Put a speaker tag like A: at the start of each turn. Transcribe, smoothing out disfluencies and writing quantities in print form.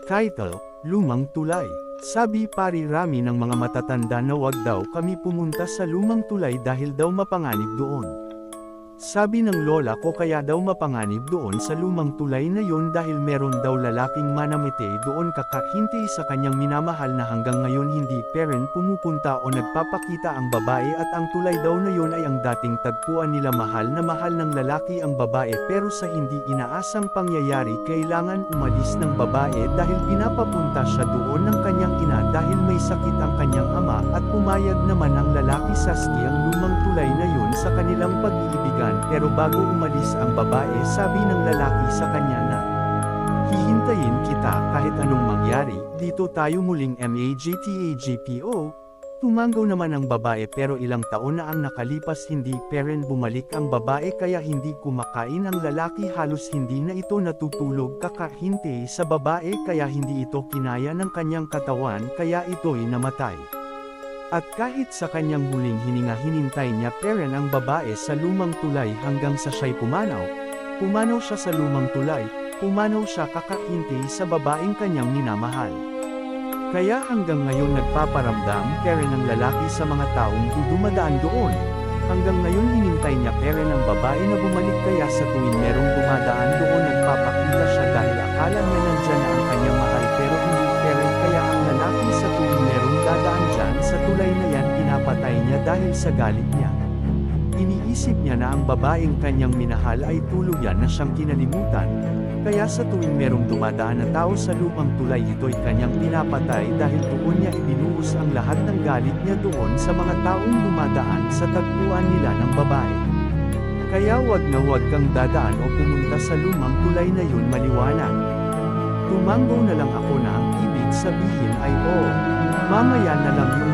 A: Title, Lumang Tulay. Sabi pari Rami ng mga matatanda na wag daw kami pumunta sa lumang tulay dahil daw mapanganib doon. Sabi ng lola ko kaya daw mapanganib doon sa lumang tulay na yun dahil meron daw lalaking manamete doon kakahintay sa kanyang minamahal na hanggang ngayon hindi peren pumupunta o nagpapakita ang babae at ang tulay daw na yun ay ang dating tagpuan nila mahal ng lalaki ang babae pero sa hindi inaasang pangyayari kailangan umalis ng babae dahil pinapapunta siya doon ng kanyang ina dahil may sakit ang kanyang ama at pumayag naman ang lalaki saski ang lumang tulay na yun sa kanilang pag-iibigan. Pero bago umalis ang babae sabi ng lalaki sa kanya na, hihintayin kita kahit anong mangyari, dito tayo muling magtagpo. Tumanggaw naman ang babae pero ilang taon na ang nakalipas hindi peren bumalik ang babae kaya hindi kumakain ang lalaki halos hindi na ito natutulog kakahintay sa babae kaya hindi ito kinaya ng kanyang katawan kaya ito'y namatay. At kahit sa kanyang huling hininga hinintay niya peren ang babae sa lumang tulay hanggang sa siya'y pumanaw. Pumanaw siya sa lumang tulay, pumanaw siya kakahintay sa babaeng kanyang minamahal. Kaya hanggang ngayon nagpaparamdam peren ang lalaki sa mga taong dumadaan doon. Hanggang ngayon hinintay niya peren ang babae na bumalik kaya sa tuwing merong dumadaan doon nagpapakita siya dahil akala niya nandyan na ang kanyang mahal pero hindi peren kaya ang lalaki sa tuwing merong dadaan dyan sa tulay na yan pinapatay niya dahil sa galit niya. Iniisip niya na ang babaeng kanyang minahal ay tuluyan na siyang kinalimutan, kaya sa tuwing merong dumadaan na tao sa lumang tulay ito'y kanyang pinapatay dahil doon niya ibinuhos ang lahat ng galit niya doon sa mga taong dumadaan sa tagpuan nila ng babae. Kaya wag na wag kang dadaan o pumunta sa lumang tulay na yun maliwanag. Tumanggo na lang ako na ang ibig sabihin ay mamaya na lang yun.